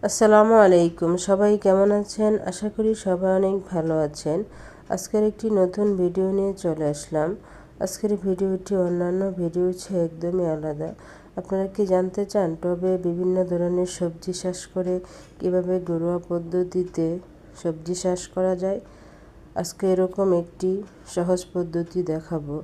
আসসালামু আলাইকুম। সবাই কেমন আছেন? আশা করি সবাই অনেক ভালো আছেন। আজকের একটি নতুন ভিডিও নিয়ে চলে আসলাম। আজকের ভিডিওটি অন্যান্য ভিডিওর চেয়ে একদমই আলাদা। আপনারা কি জানতে চান টবে বিভিন্ন ধরনের সবজি চাষ করে কিভাবে ঘরোয়া পদ্ধতিতে সবজি চাষ করা যায়? আজকে এরকম একটি সহজ পদ্ধতি দেখাবো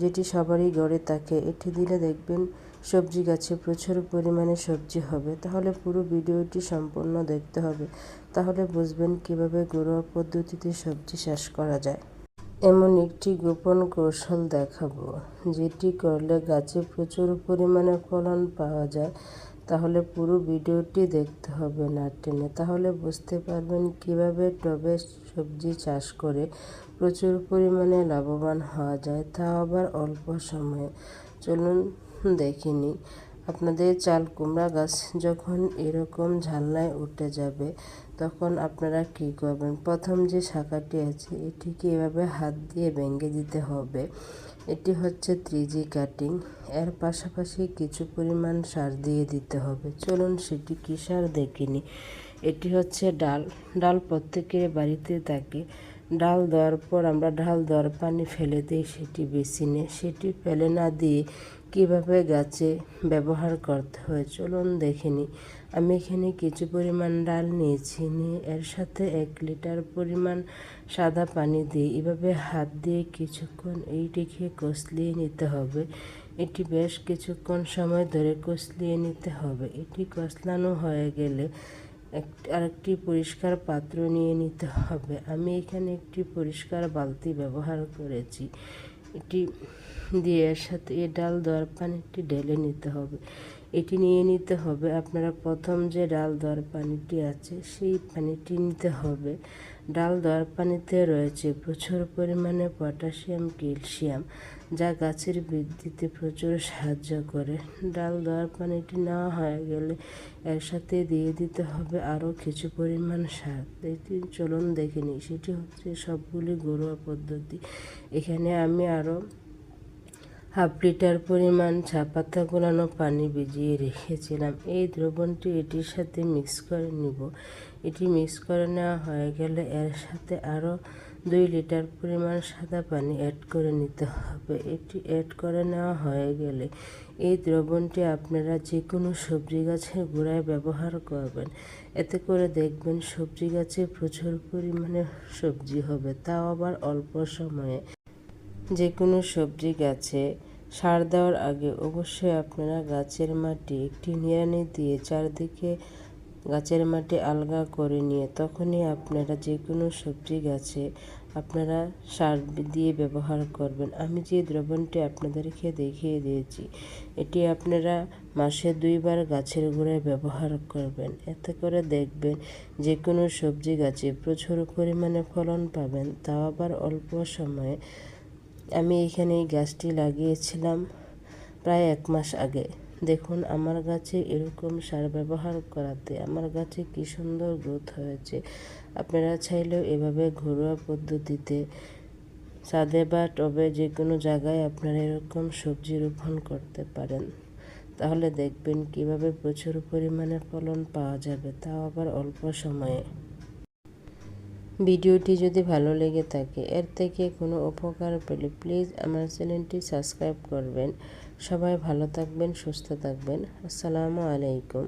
যেটি সবারই ঘরে থাকে। এটি দিলে দেখবেন সবজি গাছে প্রচুর পরিমাণে সবজি হবে। তাহলে পুরো ভিডিওটি সম্পূর্ণ দেখতে হবে, তাহলে বুঝবেন কিভাবে ঘরোয়া পদ্ধতিতে সবজি চাষ করা যায়। এমন একটি গোপন কৌশল দেখাবো যেটি করলে গাছে প্রচুর পরিমাণে ফলন পাওয়া যায়। তাহলে পুরো ভিডিওটি দেখতে হবে না টেনে, তাহলে বুঝতে পারবেন কিভাবে টবে সবজি চাষ করে প্রচুর পরিমাণে লাভবান হওয়া যায়, তা আবার অল্প সময়ে। চলুন দেখে নিই। আপনাদের চাল কুমড়া গাছ যখন এরকম ঝালনায় উঠে যাবে তখন আপনারা কি করবেন? প্রথম যে শাখাটি আছে এটিকে এভাবে হাত দিয়ে ভেঙে দিতে হবে। এটি হচ্ছে 3G কাটিং। এর পাশাপাশি কিছু পরিমাণ সার দিয়ে দিতে হবে। চলুন সেটি কী সার দেখে নিই। এটি হচ্ছে ডাল। ডাল প্রত্যেকের বাড়িতে থাকে। ডাল দেওয়ার পর আমরা ডাল দেওয়ার পানি ফেলে দিই সেটি বেসিনে। সেটি ফেলে না দিয়ে কিভাবে গাছে ব্যবহার করতে হয় চলুন দেখে নিই। আমি এখানে কিছু পরিমাণ ডাল নিয়েছি, নিয়ে এর সাথে 1 লিটার পরিমাণ সাদা পানি দিয়ে এভাবে হাত দিয়ে কিছুক্ষণ এইটিকে কষলিয়ে নিতে হবে। এটি বেশ কিছুক্ষণ সময় ধরে কষলিয়ে নিতে হবে। এটি কষলানো হয়ে গেলে আরেকটি পরিষ্কার পাত্র নিয়ে নিতে হবে। আমি এখানে একটি পরিষ্কার বালতি ব্যবহার করেছি। এটি দিয়ে এর সাথে ডাল দেওয়ার পানিটি ঢেলে নিতে হবে। এটি নিয়ে নিতে হবে। আপনারা প্রথম যে ডাল দেওয়ার পানিটি আছে সেই পানিটি নিতে হবে। ডাল দেওয়ার পানিতে রয়েছে প্রচুর পরিমাণে পটাশিয়াম, ক্যালসিয়াম, যা গাছের বৃদ্ধিতে প্রচুর সাহায্য করে। ডাল দেওয়ার পানিটি নেওয়া হয়ে গেলে এর সাথে দিয়ে দিতে হবে আরও কিছু পরিমাণ সার। চলুন দেখে নিই। সেটি হচ্ছে সবগুলি ঘরোয়া পদ্ধতি। এখানে আমি আরও 1/2 লিটার পরিমাণ চা পাতা গোলানো পানি ভিজিয়ে রেখেছিলাম। এই দ্রবণটি এটির সাথে মিক্স করে নিব। এটি মিক্স করে নেওয়া হয়ে গেলে এর সাথে আরও 2 লিটার পরিমাণ সাদা পানি অ্যাড করে নিতে হবে। এটি অ্যাড করে নেওয়া হয়ে গেলে এই দ্রবণটি আপনারা যে কোনো সবজি গাছের গোড়ায় ব্যবহার করবেন। এতে করে দেখবেন সবজি গাছে প্রচুর পরিমাণে সবজি হবে, তাও আবার অল্প সময়ে। যে কোনো সবজি গাছে সার দেওয়ার আগে অবশ্যই আপনারা গাছের মাটি একটি নিড়ানি দিয়ে চারদিকে গাছের মাটি আলগা করে নিয়ে তখনই আপনারা যে কোনো সবজি গাছে আপনারা সার দিয়ে ব্যবহার করবেন। আমি যে দ্রবণটি আপনাদেরকে দেখিয়ে দিয়েছি এটি আপনারা মাসে 2 বার গাছের গোড়ায় ব্যবহার করবেন। এতে করে দেখবেন যে কোনো সবজি গাছে প্রচুর পরিমাণে ফলন পাবেন, তাও আবার অল্প সময়ে। আমি এখানে এই গাছটি লাগিয়েছিলাম প্রায় 1 মাস আগে। দেখুন আমার গাছে এরকম সার ব্যবহার করাতে আমার গাছে কি সুন্দর গ্রোথ হয়েছে। আপনারা চাইলেও এভাবে ঘরোয়া পদ্ধতিতে ছাদে বা টবে যে কোনো জায়গায় আপনারা এরকম সবজি রোপণ করতে পারেন। তাহলে দেখবেন কিভাবে প্রচুর পরিমাণে ফলন পাওয়া যাবে, তাও আবার অল্প সময়ে। ভিডিওটি যদি ভালো লেগে থাকে, এর থেকে কোনো উপকার পেলে প্লিজ আমার চ্যানেলটি সাবস্ক্রাইব করবেন। সবাই ভালো থাকবেন, সুস্থ থাকবেন। আসসালামু আলাইকুম।